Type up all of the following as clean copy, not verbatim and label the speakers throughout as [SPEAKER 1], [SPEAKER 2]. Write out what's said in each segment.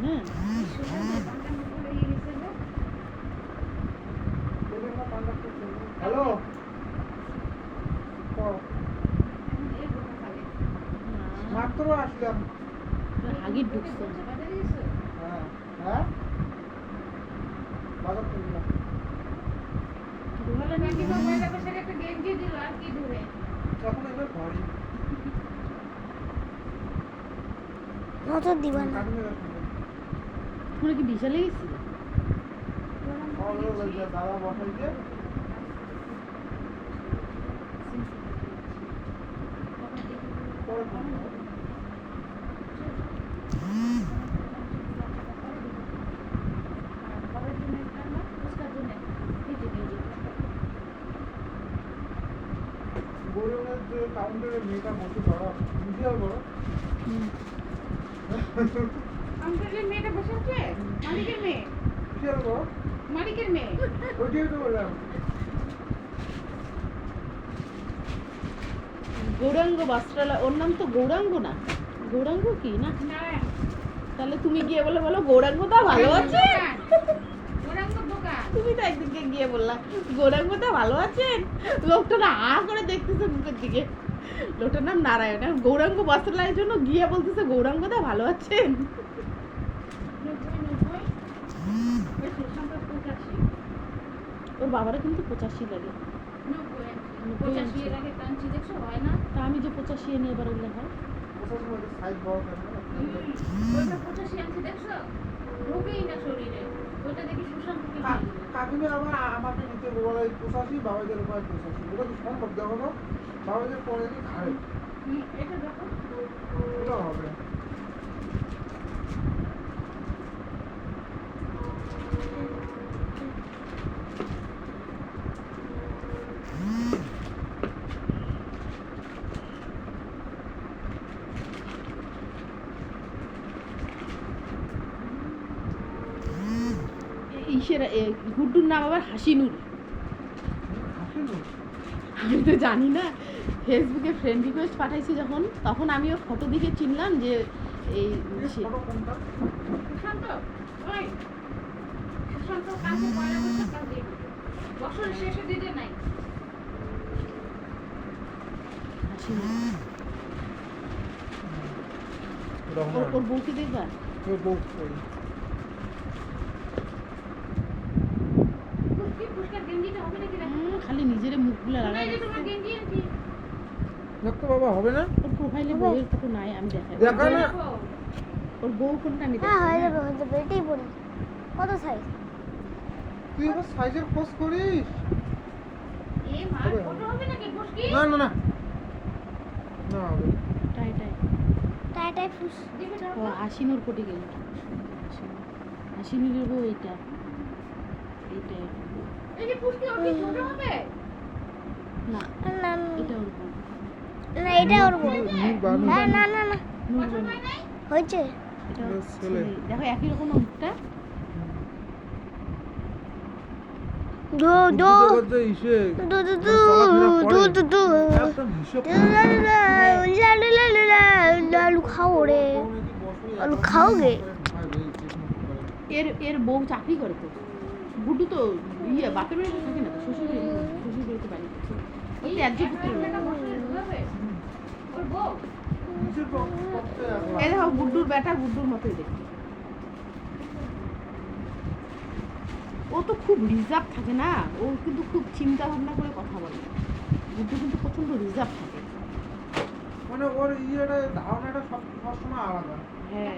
[SPEAKER 1] হ্যাঁ
[SPEAKER 2] হ্যালো মাত্র আসলাম।
[SPEAKER 1] হাগির ঢুকছে
[SPEAKER 2] হ্যাঁ হ্যাঁ বাজার করলাম। এখন এবার ঘরে
[SPEAKER 3] নজর দিবা না।
[SPEAKER 1] তোমরা কি বিশালে গেছিল?
[SPEAKER 2] দাদা বসাইছে গৌরবের যে কাউন্টারে মেয়েটা বসে ধরা বিশাল বড়
[SPEAKER 4] মেয়েটা বসে আছে মালিকের মেয়ে
[SPEAKER 2] বিশাল বড়
[SPEAKER 4] মালিকের মেয়ে
[SPEAKER 2] ওইটাই তো বললাম।
[SPEAKER 1] গৌরাঙ্গ বস্ত্রালয়, ওর নাম তো গৌরাঙ্গ না? গৌরাঙ্গ কি না? তাহলে তুমি গিয়ে বলো গৌরাঙ্গদা ভালো আছে? তুমি তো একদিকে গিয়ে বললা গৌরাঙ্গদা ভালো আছেন, লোকটা না আ করে দেখতেছে মুখের দিকে। লোকটার নাম নারায়ণ, আর গৌরাঙ্গ বস্ত্রালয়ের জন্য গিয়ে বলতেছে গৌরাঙ্গদা ভালো আছেন। ওর বাবারা কিন্তু 85 লাগে। তা আমি যে 85 এনে এবার উল্লেখ হয়
[SPEAKER 2] সাইজ বড় কেন কাকিমে আবার আমাকে নিতে বলে 85 বাবাদের উপর 85 ওটা তো সম্ভব দেখো তো বাবাদের পরে কি খায় ওটা হবে
[SPEAKER 1] ইসের গুড্ডুর নাম আবার হাসিনুর। আমি তো জানি না, ফেসবুকে ফ্রেন্ড রিকোয়েস্ট পাঠাইছি যখন, তখন আমি ওর ফটো দেখে চিনলাম যে এই ওর বউকে দেখবা খালি নিজের মুখগুলো লাগাই
[SPEAKER 2] দেখতো বাবা হবে না
[SPEAKER 1] ওর প্রোফাইলে বউয়ের ফটো নাই, আমি দেখাই
[SPEAKER 2] দেখা না
[SPEAKER 1] ওর বউ কোনটা আমি
[SPEAKER 3] হ্যাঁ হয়ে
[SPEAKER 1] দেখাই।
[SPEAKER 3] যাবে এটাই বলি। কত সাইজ?
[SPEAKER 2] তুই এবার সাইজের খোঁজ করিস না না না না হবে
[SPEAKER 1] টাই টাই
[SPEAKER 3] টাই টাই ফুস।
[SPEAKER 1] ও হাসিনুর কোটে গেল, হাসিনুরের বউ এইটা এইটা না
[SPEAKER 3] না
[SPEAKER 1] এটা ওর বউ।
[SPEAKER 3] না এটা ওর বউ। হ্যাঁ না না না
[SPEAKER 1] নূর বউ।
[SPEAKER 3] হয়েছে।
[SPEAKER 1] এটা ওর
[SPEAKER 2] ছেলে।
[SPEAKER 1] ছেলে। দেখো একই রকম মুখটা।
[SPEAKER 3] দু দু
[SPEAKER 2] যে ইসে
[SPEAKER 3] দু দু দু দু দু দু
[SPEAKER 2] একদম হিসাব
[SPEAKER 3] আলু খাও রে আলু খাওগে।
[SPEAKER 1] এর এর বউ চাকরি করে তো, গুড্ডু তো ইয়ে বাপের বাড়িতে থাকে না তো, শ্বশুর বাড়িতে বাড়ি করছে। ওই ত্যায্য পুত্র। এই দেখো গুড্ডুর বেটা গুড্ডুর মতোই দেখতে। ও তো খুব রিজার্ভ থাকে না, ও কিন্তু খুব চিন্তা ভাবনা করে কথা বলে। গুড্ডু কিন্তু প্রচন্ড রিজার্ভ থাকে।
[SPEAKER 2] মানে ওর ইয়েটা ধারণাটা সবসময় আলাদা।
[SPEAKER 1] হ্যাঁ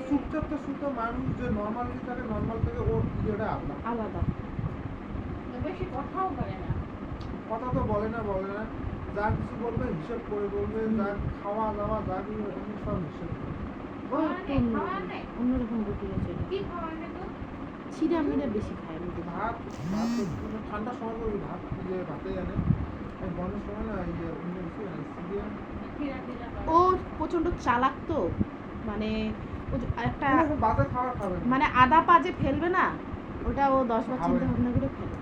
[SPEAKER 2] চুপচাপ তো শুধু মানুষ যে নর্মালি থাকে নর্মাল থেকে ওর ইয়েটা আলাদা।
[SPEAKER 1] আলাদা।
[SPEAKER 2] কথা তো বলে না যা কিছু বলবে হিসেব করে বলবে, যা খাওয়া দাওয়া যা কিছু এমনি সব হিসেব করে।
[SPEAKER 1] ও একটু অন্যরকম গুড্ডু আছে। চিড়া মিড়া বেশি খায় আমি দেখি।
[SPEAKER 2] ভাত ভাত তো ঠান্ডার সময় করে ভাত ইয়ে ভাতে আনে, আর গরমের সময় না ইয়ে অন্য কিছু আনে সিরিয়াল।
[SPEAKER 1] ও প্রচন্ড চালাক তো, মানে ও একটা
[SPEAKER 2] বাজে খাবার খাবে না।
[SPEAKER 1] মানে আদা পা যে ফেলবে না, ওটা ও 10 বার
[SPEAKER 2] খাবে
[SPEAKER 1] চিন্তা
[SPEAKER 2] না।
[SPEAKER 1] ভাবনা করে ফেলে।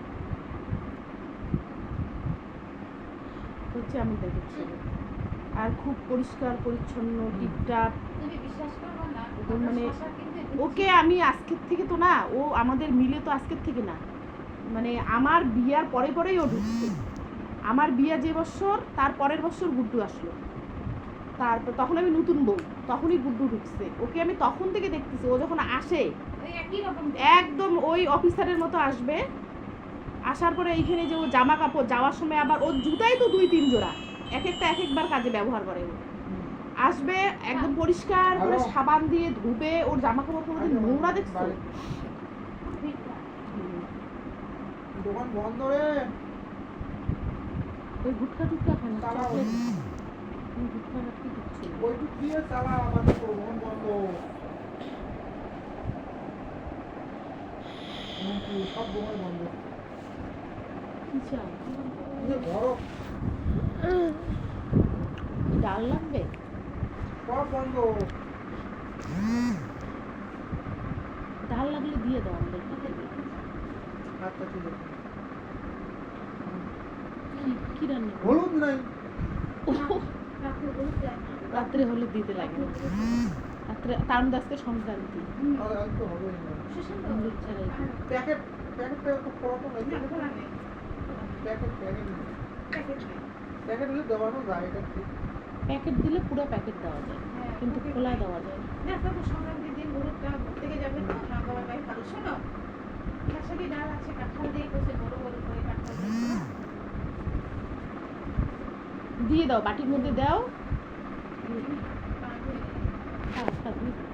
[SPEAKER 1] হচ্ছে আমি দেখেছি। আর খুব পরিষ্কার পরিচ্ছন্ন টিপটাপ।
[SPEAKER 4] তুমি বিশ্বাস করবে না
[SPEAKER 1] ওর মানে ওকে আমি আজকের থেকে তো না, ও আমাদের মিলে তো আজকের থেকে না, মানে আমার বিয়ার পরে পরেই ও ঢুকছে। আমার বিয়া যে বছর তার পরের বছর গুড্ডু আসলো, তারপর তখন আমি নতুন বউ, তখনই গুড্ডু ঢুকছে। ওকে আমি তখন থেকে দেখতেছি, ও যখন আসে
[SPEAKER 4] একই রকম
[SPEAKER 1] একদম ওই অফিসারের মতো আসবে। আসার পরে এইখানে যে ও জামা কাপড় যাওয়ার সময় আবার ওর জুতাই তো 2-3 জোড়া, এক একটা এক একবার কাজে ব্যবহার করে ও। আসবে একদম পরিষ্কার করে
[SPEAKER 2] হ্যালো।
[SPEAKER 1] সাবান দিয়ে ধুবে, ওর জামা কাপড় কোনোদিন নোংরা দেখছো?
[SPEAKER 2] দোকান বন্ধ রে।
[SPEAKER 1] ওই গুটকা টুটকা খায় না,
[SPEAKER 2] চালাও।
[SPEAKER 1] চকলেট গুটকা রাখতে দিচ্ছে না।
[SPEAKER 2] ওইটুক দিয়ে চালা, আমার তো দোকান বন্ধ। সব দোকান বন্ধ।
[SPEAKER 1] কি চাও?
[SPEAKER 2] এই যে ঘরও
[SPEAKER 1] ডাল লাগবে?
[SPEAKER 2] সব বন্ধ।
[SPEAKER 1] ডাল লাগলে দিয়ে দাও আমাদের।
[SPEAKER 2] আচ্ছা ঠিক আছে।
[SPEAKER 1] কি রান্না?
[SPEAKER 2] হলুদ নাই।
[SPEAKER 1] রাত্রে হলে দিতে লাগবে। রাত্রে তার মধ্যে আজকে সংক্রান্তি,
[SPEAKER 2] আর তো হবেই না।
[SPEAKER 1] হলুদ ছাড়াই।
[SPEAKER 2] প্যাকেটটা একটু পড়াতো নাই। প্যাকেট হলে দেওয়ানো যায়, এটা ঠিক।
[SPEAKER 1] প্যাকেট দিলে পুরো প্যাকেট দেওয়া যায়, কিন্তু খোলা দেওয়া যায় না।
[SPEAKER 4] না তবু সংক্রান্তির দিন গরুটা থেকে যাবে তো বাবার বাড়ি ভালো। শোনো খেসারি ডাল আছে, কাঁঠাল দিয়ে কষে বড় বড় করে কাঁঠাল দিয়ে
[SPEAKER 1] দিয়ে দাও, বাটির মধ্যে দাও।
[SPEAKER 4] পাঁচ
[SPEAKER 1] হ্যাঁ, দিয়ে দাও।